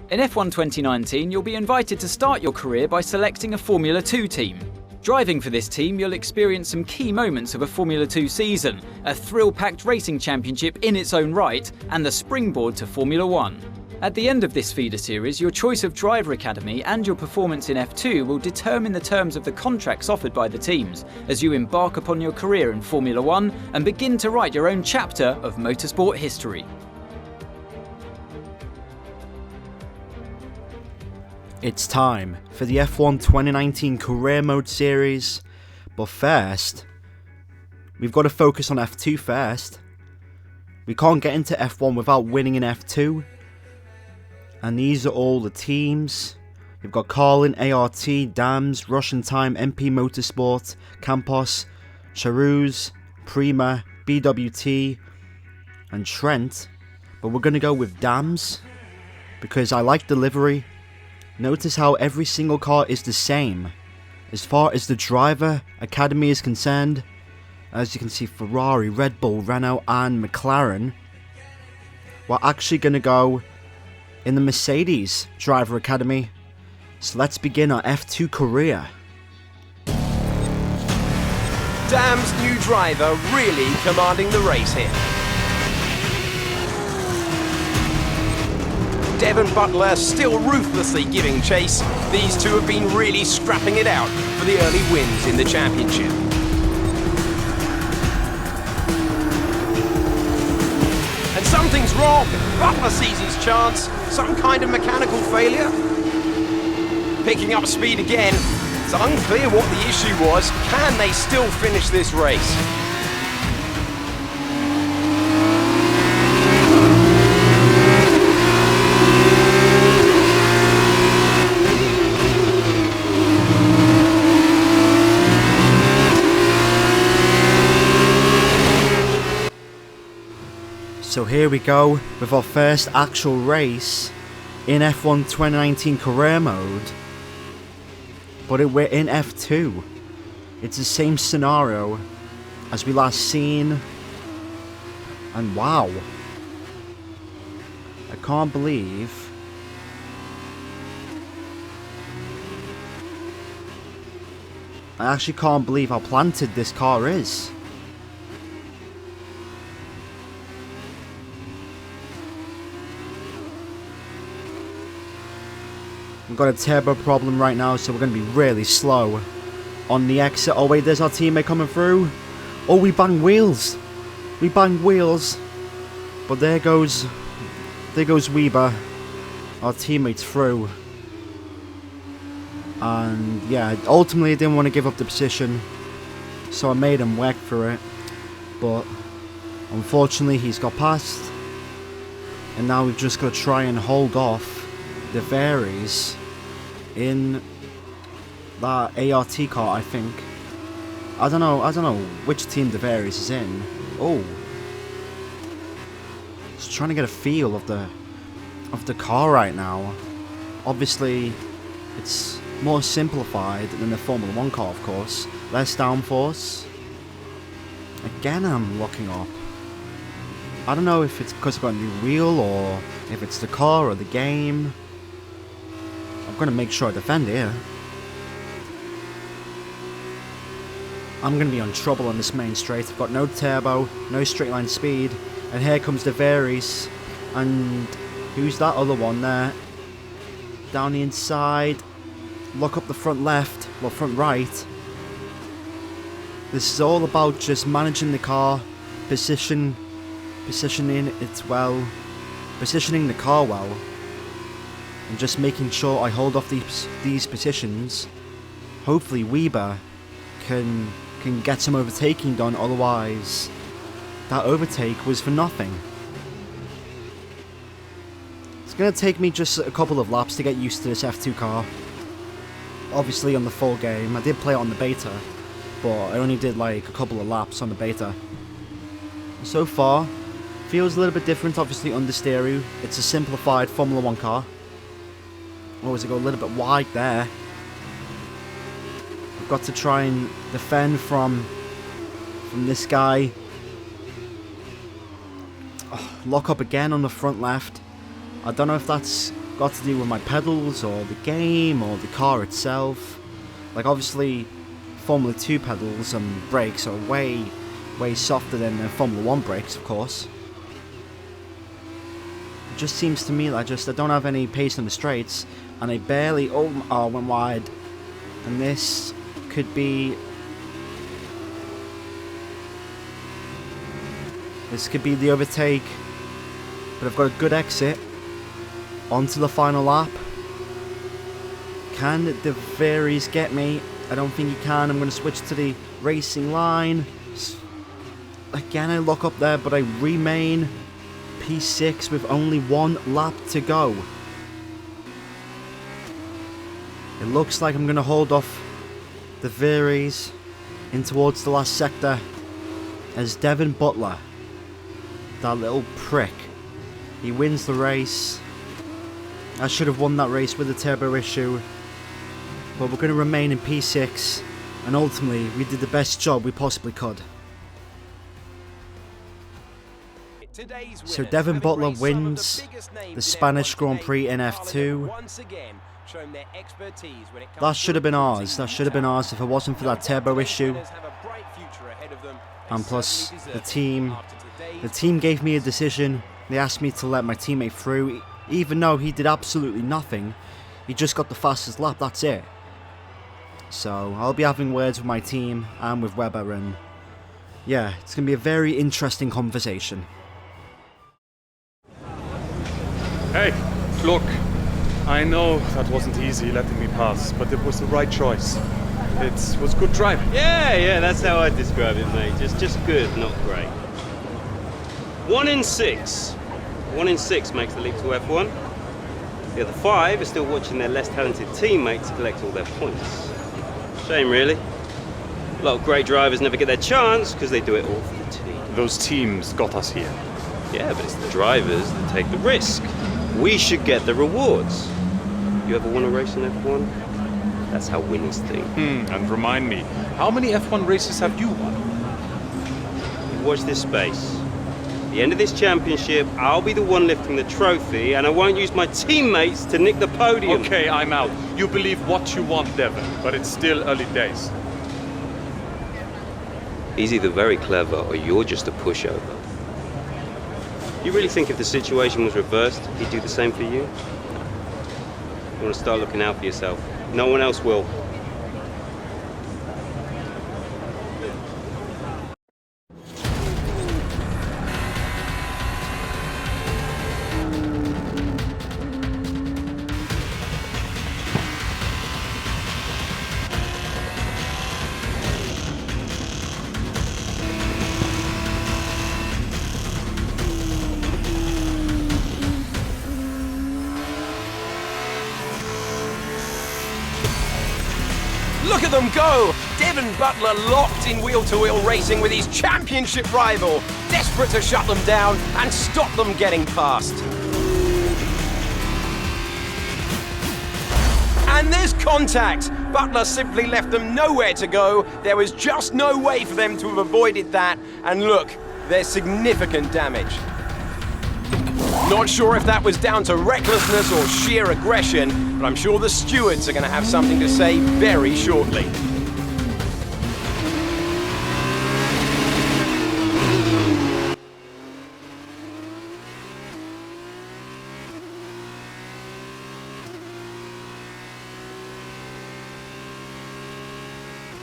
In F1 2019, you'll be invited to start your career by selecting a Formula 2 team. Driving for this team, you'll experience some key moments of a Formula 2 season, a thrill-packed racing championship in its own right, and the springboard to Formula 1. At the end of this feeder series, your choice of driver academy and your performance in F2 will determine the terms of the contracts offered by the teams as you embark upon your career in Formula 1 and begin to write your own chapter of motorsport history. It's time for the F1 2019 Career Mode series, but first, we've got to focus on F2 first. We can't get into F1 without winning in F2. And these are all the teams. You've got Carlin, ART, Dams, Russian Time, MP Motorsport, Campos, Charuz, Prima, BWT, and Trent. But we're going to go with Dams, because I like the livery. Notice how every single car is the same. As far as the driver academy is concerned, as you can see, Ferrari, Red Bull, Renault, and McLaren. We're actually going to go in the Mercedes driver academy. So let's begin our F2 career. Dam's new driver really commanding the race here. Devin Butler still ruthlessly giving chase. These two have been really scrapping it out for the early wins in the championship. And something's wrong. Butler sees his chance. Some kind of mechanical failure. Picking up speed again. It's unclear what the issue was. Can they still finish this race? So here we go with our first actual race in F1 2019 career mode, but we're in F2. It's the same scenario as we last seen, and wow, I can't believe I actually can't believe how planted this car is. We've got a turbo problem right now, so we're going to be really slow on the exit. Oh wait, there's our teammate coming through. Oh, we banged wheels. We banged wheels. But there goes Weber. Our teammate's through. And yeah, ultimately I didn't want to give up the position, so I made him work for it. But unfortunately he's got past. And now we've just got to try and hold off the Ferraris in that ART car, I think. I don't know which team the Ferraris is in. Oh, just trying to get a feel of the car right now. Obviously, it's more simplified than the Formula 1 car, of course. Less downforce. Again, I'm looking up. I don't know if it's because I've got a new wheel or if it's the car or the game. I'm going to make sure I defend here. I'm going to be on trouble on this main straight. I've got no turbo, no straight line speed. And here comes the Ferraris. And who's that other one there? Down the inside. Lock up the front left, well, front right. This is all about just managing the car, positioning the car well. And just making sure I hold off these positions. Hopefully Weber can get some overtaking done, otherwise that overtake was for nothing. It's going to take me just a couple of laps to get used to this F2 car. Obviously on the full game, I did play it on the beta, but I only did like a couple of laps on the beta. So far, feels a little bit different, obviously understeer. It's a simplified Formula 1 car. Always go a little bit wide there. I've got to try and defend from this guy. Oh, lock up again on the front left. I don't know if that's got to do with my pedals or the game or the car itself. Like obviously Formula 2 pedals and brakes are way softer than Formula 1 brakes, of course. It just seems to me like I don't have any pace in the straights, and I barely went wide, and this could be the overtake, but I've got a good exit onto the final lap. Can the Ferraris get me? I don't think he can. I'm going to switch to the racing line. Again, I lock up there, but I remain P6 with only 1 lap to go. It looks like I'm going to hold off the Ferraris in towards the last sector as Devin Butler, that little prick, he wins the race. I should have won that race with the turbo issue, but we're going to remain in P6, and ultimately we did the best job we possibly could. So Devin Butler wins the Spanish Grand Prix in F2. That should have been ours. That should have been ours if it wasn't for that turbo issue. And plus, the team gave me a decision. They asked me to let my teammate through, even though he did absolutely nothing. He just got the fastest lap, that's it. So I'll be having words with my team and with Weber, and yeah, it's going to be a very interesting conversation. Hey, look, I know that wasn't easy letting me pass, but it was the right choice. It was good driving. Yeah, that's how I describe it, mate. Just good, not great. 1 in 6. 1 in 6 makes the leap to F1. The other 5 are still watching their less talented teammates collect all their points. Shame, really. A lot of great drivers never get their chance because they do it all for the team. Those teams got us here. Yeah, but it's the drivers that take the risk. We should get the rewards. You ever won a race in F1? That's how winners think. And remind me, how many F1 races have you won? Watch this space. At the end of this championship, I'll be the one lifting the trophy, and I won't use my teammates to nick the podium. Okay, I'm out. You believe what you want, Devin, but it's still early days. He's either very clever or you're just a pushover. You really think if the situation was reversed, he'd do the same for you? You want to start looking out for yourself. No one else will. Look at them go! Devin Butler locked in wheel-to-wheel racing with his championship rival, desperate to shut them down and stop them getting past. And there's contact! Butler simply left them nowhere to go. There was just no way for them to have avoided that. And look, there's significant damage. Not sure if that was down to recklessness or sheer aggression, but I'm sure the stewards are going to have something to say very shortly.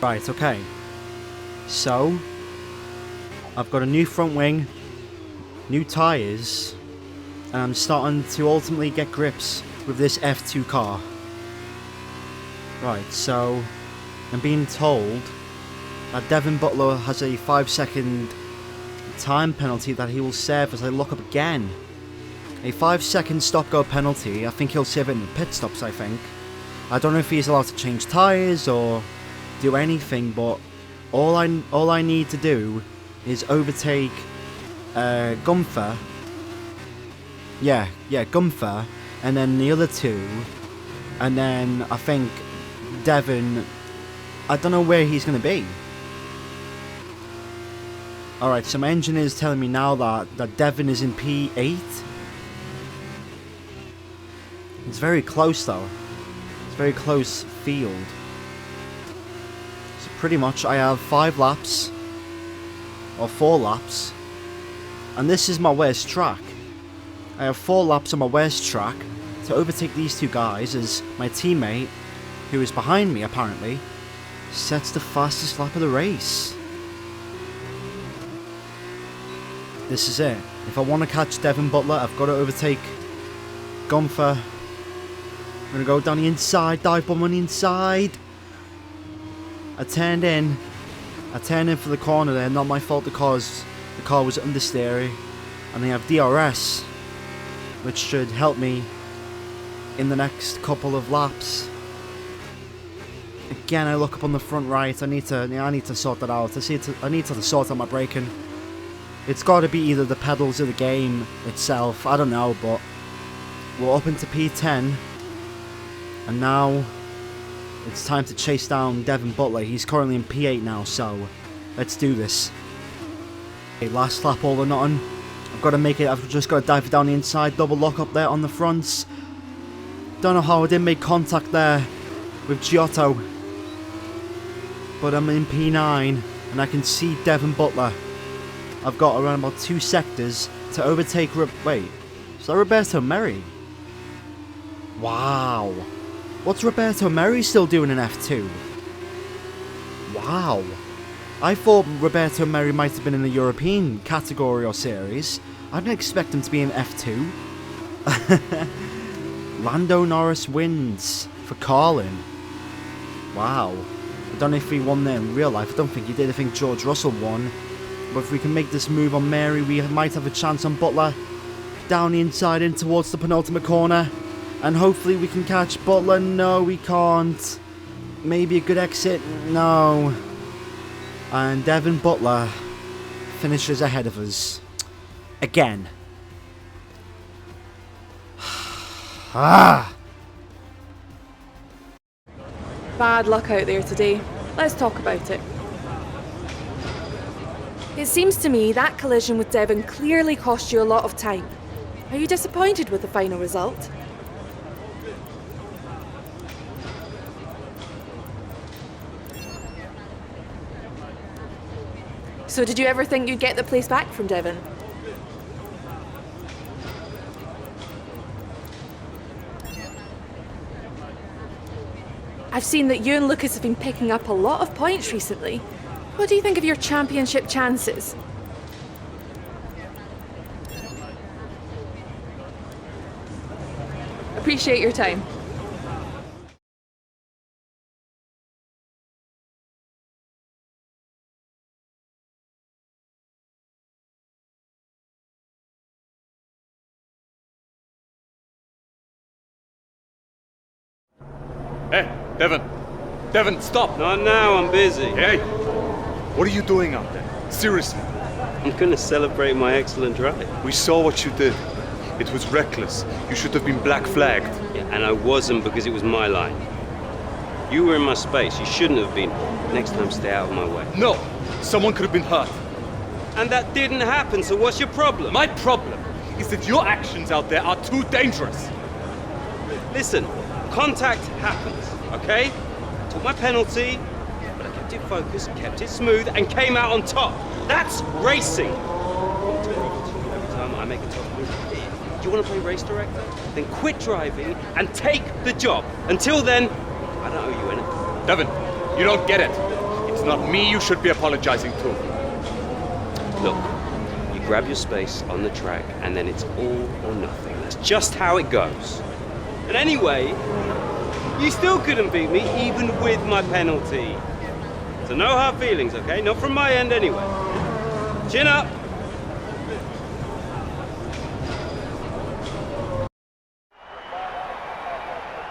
Right, okay. So, I've got a new front wing, new tyres, and I'm starting to ultimately get grips with this F2 car. Right, so I'm being told that Devin Butler has a 5-second time penalty that he will serve as I lock up again. A 5-second stop-go penalty. I think he'll serve it in the pit stops, I think. I don't know if he's allowed to change tyres or do anything, but all I need to do is overtake Gunther. Yeah, Gunther, and then the other two, and then I think Devin, I don't know where he's going to be. Alright, so my engineer is telling me now that Devin is in P8. It's very close though. It's a very close field. So pretty much I have 5 laps, or 4 laps, and this is my worst track. I have 4 laps on my worst track to overtake these 2 guys as my teammate, who is behind me apparently, sets the fastest lap of the race. This is it. If I want to catch Devin Butler, I've got to overtake Gunther. I'm going to go down the inside, dive bomb on the inside. I turned in for the corner there, not my fault because the car was understeery. And they have DRS, which should help me in the next couple of laps. Again, I look up on the front right. I need to sort that out. I need to sort out my braking. It's got to be either the pedals or the game itself. I don't know, but we're up into P10, and now it's time to chase down Devin Butler. He's currently in P8 now, so let's do this. Okay, last lap, all or nothing. I've got to make it. I've just got to dive down the inside, double lock up there on the fronts. Don't know how I didn't make contact there with Giotto, but I'm in P9 and I can see Devin Butler. I've got around about 2 sectors to overtake. Wait, is that Roberto Merri? Wow. What's Roberto Merri still doing in F2? Wow. I thought Roberto Merri might have been in the European category or series. I didn't expect him to be in F2. Lando Norris wins for Carlin. Wow. I don't know if he won there in real life. I don't think he did. I think George Russell won. But if we can make this move on Merri, we might have a chance on Butler. Down the inside in towards the penultimate corner. And hopefully we can catch Butler. No, we can't. Maybe a good exit. No. And Devin Butler finishes ahead of us. Again. Bad luck out there today. Let's talk about it. It seems to me that collision with Devin clearly cost you a lot of time. Are you disappointed with the final result? So did you ever think you'd get the place back from Devin? I've seen that you and Lukas have been picking up a lot of points recently. What do you think of your championship chances? Appreciate your time. Hey, Devin! Devin, stop! Not now, I'm busy. Hey! What are you doing out there? Seriously? I'm gonna celebrate my excellent drive. We saw what you did. It was reckless. You should have been black flagged. Yeah, and I wasn't because it was my line. You were in my space. You shouldn't have been. Next time, stay out of my way. No! Someone could have been hurt. And that didn't happen, so what's your problem? My problem is that your actions out there are too dangerous. Listen, contact happens, okay? I took my penalty, but I kept it focused, kept it smooth, and came out on top. That's racing. Every time I make a tough move, do you want to play race director? Then quit driving and take the job. Until then, I don't owe you anything. Devin, you don't get it. It's not me you should be apologizing to. Look, you grab your space on the track, and then it's all or nothing. That's just how it goes. And anyway, you still couldn't beat me, even with my penalty. So no hard feelings, okay? Not from my end anyway. Chin up!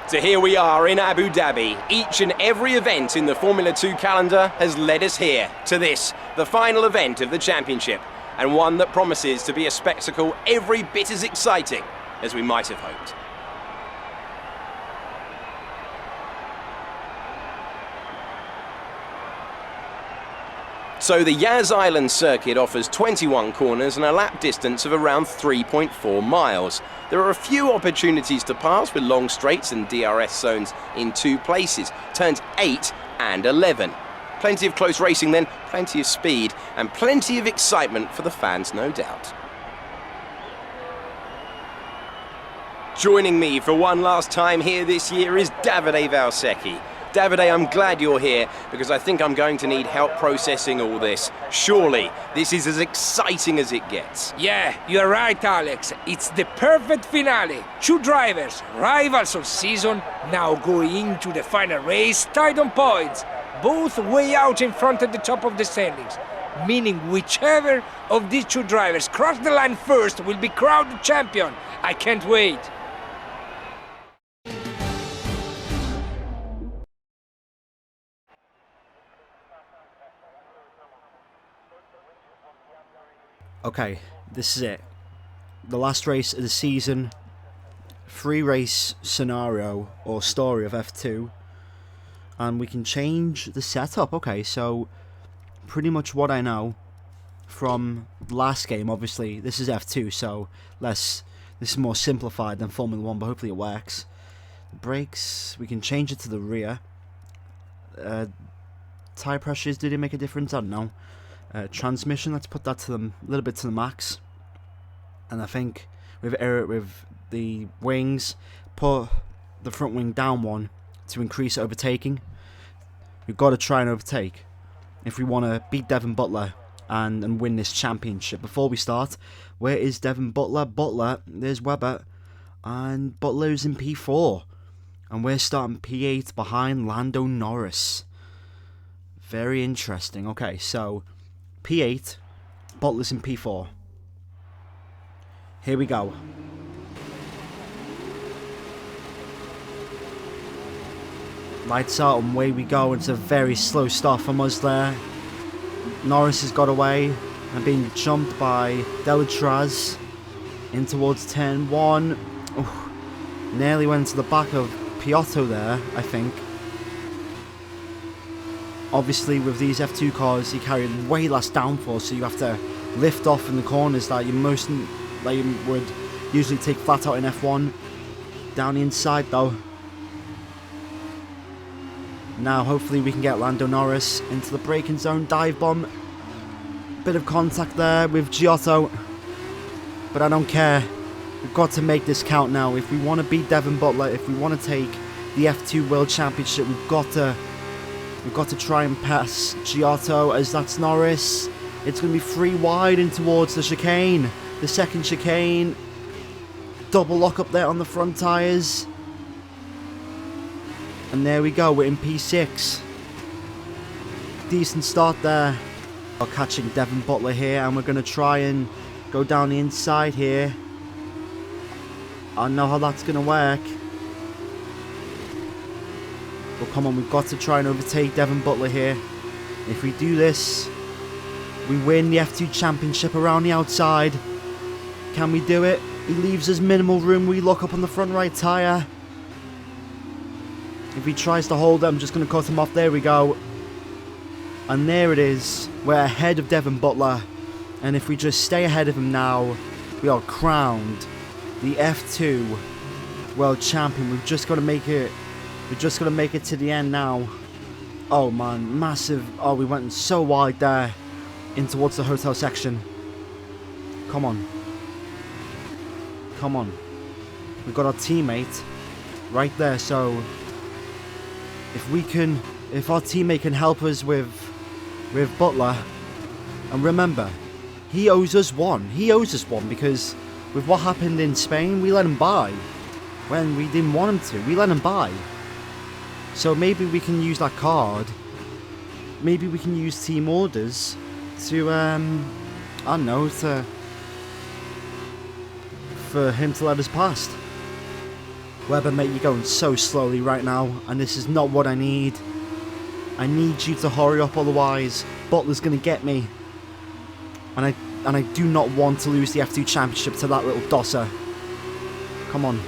So here we are in Abu Dhabi. Each and every event in the Formula 2 calendar has led us here to this, the final event of the championship, and one that promises to be a spectacle every bit as exciting as we might have hoped. So the Yas Island circuit offers 21 corners and a lap distance of around 3.4 miles. There are a few opportunities to pass with long straights and DRS zones in 2 places, turns 8 and 11. Plenty of close racing then, plenty of speed, and plenty of excitement for the fans, no doubt. Joining me for one last time here this year is Davide Valsecchi. Davide, I'm glad you're here because I think I'm going to need help processing all this. Surely, this is as exciting as it gets. Yeah, you're right, Alex. It's the perfect finale. 2 drivers, rivals of season, now going into the final race tied on points. Both way out in front at the top of the standings. Meaning whichever of these 2 drivers cross the line first will be crowned the champion. I can't wait. Okay, this is it. The last race of the season. 3-race scenario or story of F2. And we can change the setup. Okay, so pretty much what I know from last game. Obviously, this is F2, so this is more simplified than Formula 1, but hopefully it works. Brakes, we can change it to the rear. Tire pressures, did it make a difference? I don't know. Transmission, let's put that to a little bit to the max. And I think with the wings, put the front wing down 1 to increase overtaking. We've got to try and overtake if we want to beat Devin Butler and win this championship. Before we start, where is Devin Butler? Butler, there's Weber, and Butler's in P4. And we're starting P8 behind Lando Norris. Very interesting. Okay, so P8, Butler's in P4. Here we go. Lights out and away we go. It's a very slow start from us there. Norris has got away and being jumped by Delatraz in towards turn 1. Ooh, nearly went to the back of Piotto there, I think. Obviously with these F2 cars you carry way less downforce, so you have to lift off in the corners that you would usually take flat out in F1. Down the inside though. Now hopefully we can get Lando Norris into the braking zone. Dive bomb. Bit of contact there with Giotto. But I don't care. We've got to make this count now. If we want to beat Devin Butler, if we want to take the F2 World Championship, we've got to try and pass Giotto as that's Norris. It's going to be 3 wide in towards the chicane. The second chicane. Double lock up there on the front tyres. And there we go, we're in P6. Decent start there. We're catching Devin Butler here, and we're going to try and go down the inside here. I know how that's going to work. But come on, we've got to try and overtake Devin Butler here. If we do this, we win the F2 Championship around the outside. Can we do it? He leaves us minimal room. We lock up on the front right tyre. If he tries to hold it, I'm just going to cut him off. There we go. And there it is. We're ahead of Devin Butler. And if we just stay ahead of him now, we are crowned the F2 World Champion. We've just got to make it. We've just got to make it to the end now. Oh man, massive. Oh, we went so wide there in towards the hotel section. Come on. Come on. We've got our teammate right there, so if our teammate can help us with Butler, and remember, he owes us one. He owes us one because with what happened in Spain, we let him buy. When we didn't want him to, we let him buy. So maybe we can use that card. Maybe we can use team orders to, I don't know, for him to let us past. Weber, mate, you're going so slowly right now, and this is not what I need. I need you to hurry up, otherwise Butler's going to get me. And I do not want to lose the F2 Championship to that little dosser. Come on.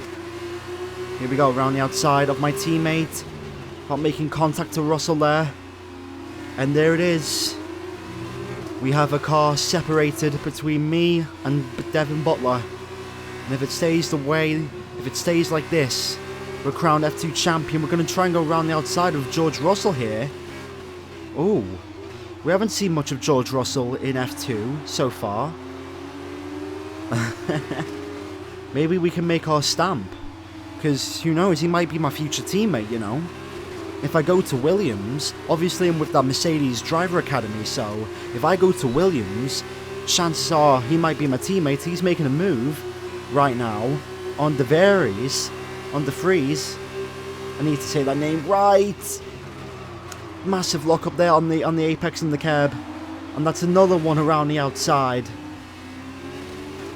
Here we go, around the outside of my teammate. Not making contact to Russell there. And there it is. We have a car separated between me and Devin Butler. And if it stays like this, we're crowned F2 champion. We're going to try and go around the outside of George Russell here. Oh, we haven't seen much of George Russell in F2 so far. Maybe we can make our stamp. Because who knows, he might be my future teammate, you know. If I go to Williams, obviously I'm with that Mercedes Driver Academy, so if I go to Williams, chances are he might be my teammate. He's making a move right now on the Freeze. I need to say that name right. Massive lock up there on the apex and the curb, and that's another one around the outside.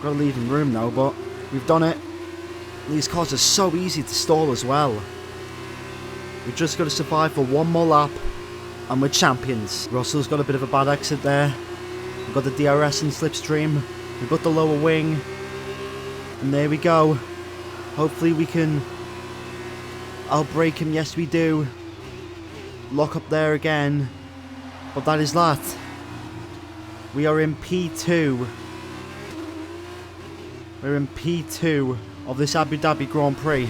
Got to leave him room though, but we've done it. These cars are so easy to stall as well. We've just got to survive for one more lap, and we're champions. Russell's got a bit of a bad exit there. We've got the DRS and slipstream. We've got the lower wing. And there we go. Hopefully we can outbrake him. Yes, we do. Lock up there again. But that is that. We are in P2. We're in P2 of this Abu Dhabi Grand Prix.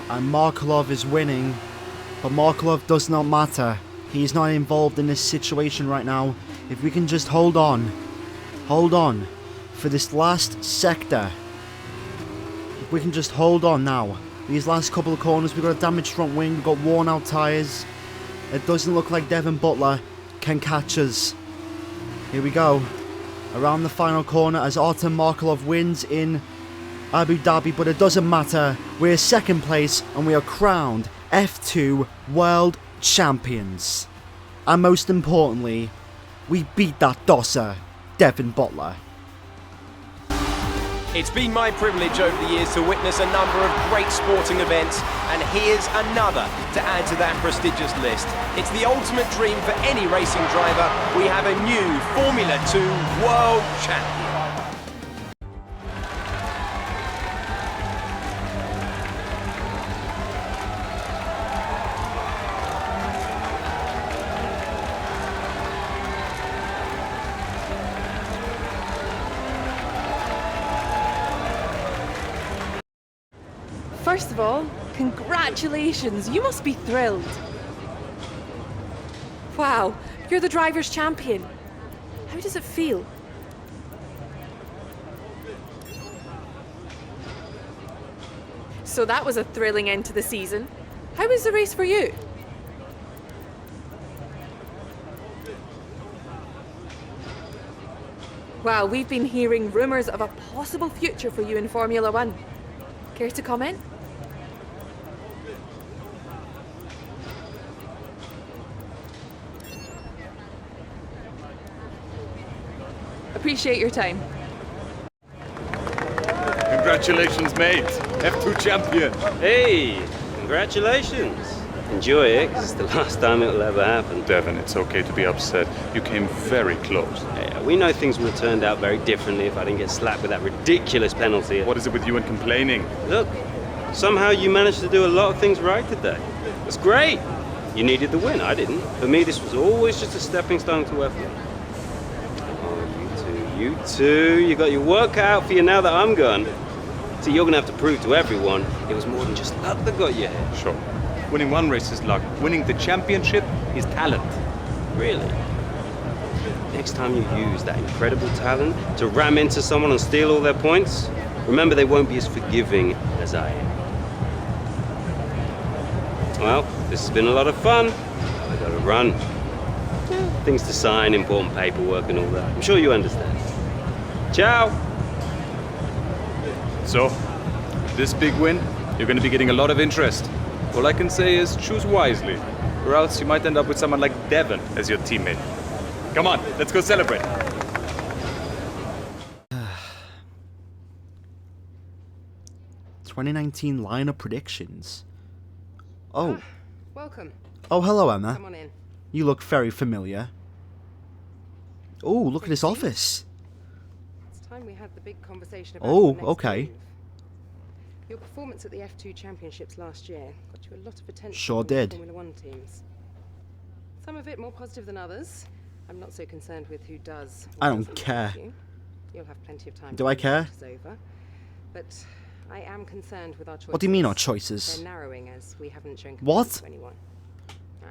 And Markelov is winning, but Markelov does not matter. He is not involved in this situation right now. If we can just hold on for this last sector. If we can just hold on now. These last couple of corners, we've got a damaged front wing, we've got worn out tyres. It doesn't look like Devin Butler can catch us. Here we go. Around the final corner as Artem Markelov wins in Abu Dhabi, but it doesn't matter. We're second place and we are crowned F2 World Champions. And most importantly, we beat that dosser, Devin Butler. It's been my privilege over the years to witness a number of great sporting events, and here's another to add to that prestigious list. It's the ultimate dream for any racing driver. We have a new Formula 2 World Champion. First of all, congratulations, you must be thrilled. Wow, you're the driver's champion. How does it feel? So that was a thrilling end to the season. How was the race for you? Wow, we've been hearing rumours of a possible future for you in Formula 1. Care to comment? Appreciate your time. Congratulations, mate. F2 champion. Hey, congratulations. Enjoy it, because it's the last time it will ever happen. Devin, it's okay to be upset. You came very close. Yeah, we know things would have turned out very differently if I didn't get slapped with that ridiculous penalty. What is it with you and complaining? Look, somehow you managed to do a lot of things right today. That's great. You needed the win, I didn't. For me, this was always just a stepping stone to F1. You two, you got your work cut out for you now that I'm gone. So you're gonna have to prove to everyone it was more than just luck that got you here. Sure. Winning one race is luck. Winning the championship is talent. Really? Next time you use that incredible talent to ram into someone and steal all their points, remember they won't be as forgiving as I am. Well, this has been a lot of fun. I gotta run. Things to sign, important paperwork and all that. I'm sure you understand. Ciao! So, this big win, you're going to be getting a lot of interest. All I can say is choose wisely, or else you might end up with someone like Devin as your teammate. Come on, let's go celebrate. 2019 lineup predictions. Oh. Welcome. Oh, hello, Emma. Come on in. You look very familiar. Oh, look at this office. It's time we had the big conversation about Oh, your next okay. move. Your performance at the F2 Championships last year got you a lot of attention Sure from the did. Formula 1 teams. Some of it more positive than others. I'm not so concerned with who does. I don't care. You'll have plenty of time. Do I care? Over. But I am concerned with our choices. What do you mean our choices? They're narrowing as we haven't shown What? to anyone.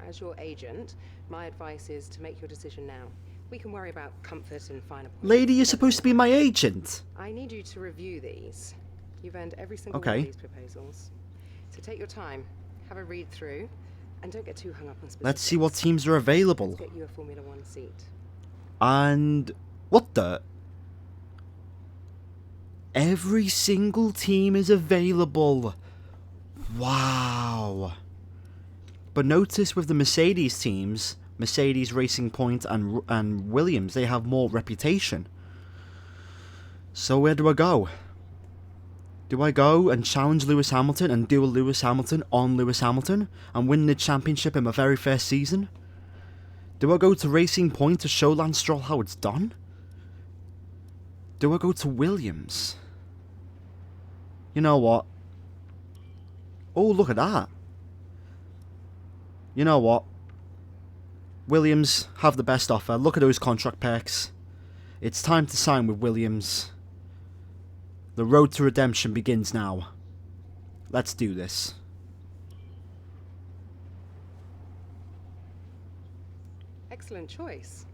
As your agent, my advice is to make your decision now. We can worry about comfort and finer points. Lady, you're supposed to be my agent. I need you to review these. You've earned every single one Okay. of these proposals. So take your time, have a read through, and don't get too hung up on specifics. Let's see what teams are available. Let's get you a Formula One seat. And what the? Every single team is available. Wow. But notice with the Mercedes teams, Mercedes, Racing Point, and Williams, they have more reputation. So where do I go? Do I go and challenge Lewis Hamilton and do a Lewis Hamilton on Lewis Hamilton and win the championship in my very first season? Do I go to Racing Point to show Lance Stroll how it's done? Do I go to Williams? You know what? Oh, look at that. You know what? Williams have the best offer. Look at those contract perks. It's time to sign with Williams. The road to redemption begins now. Let's do this. Excellent choice.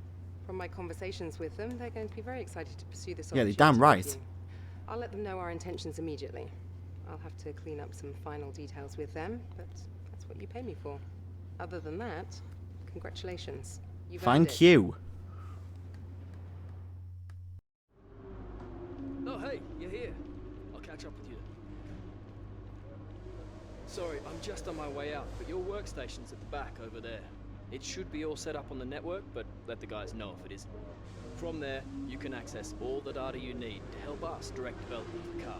From my conversations with them, they're going to be very excited to pursue this Yeah, they're opportunity damn with right. you. I'll let them know our intentions immediately. I'll have to clean up some final details with them, but that's what you pay me for. Other than that, congratulations. You've earned Thank it. you. Oh, hey, you're here. I'll catch up with you. Sorry, I'm just on my way out, but your workstation's at the back over there. It should be all set up on the network, but let the guys know if it isn't. From there, you can access all the data you need to help us direct development of the car.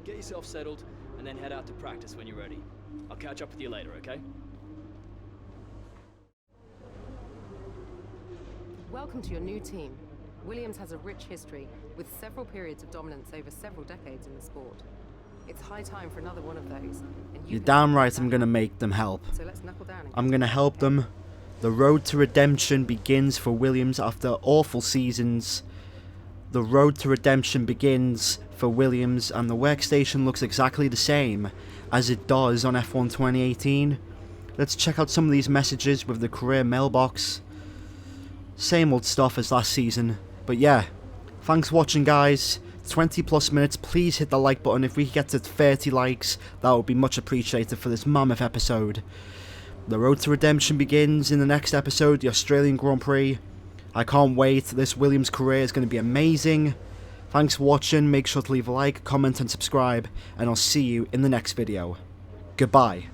Get yourself settled, and then head out to practice when you're ready. I'll catch up with you later, okay? Welcome to your new team. Williams has a rich history, with several periods of dominance over several decades in the sport. It's high time for another one of those. And You're damn right I'm gonna make them help. So let's knuckle down and I'm gonna help them. The road to redemption begins for Williams after awful seasons. The road to redemption begins for Williams, and the workstation looks exactly the same as it does on F1 2018. Let's check out some of these messages with the career mailbox. Same old stuff as last season. But yeah, thanks for watching, guys. 20 plus minutes. Please hit the like button. If we get to 30 likes, that would be much appreciated for this mammoth episode. The road to redemption begins in the next episode, the Australian Grand Prix. I can't wait. This Williams career is going to be amazing. Thanks for watching. Make sure to leave a like, comment and subscribe, and I'll see you in the next video. Goodbye.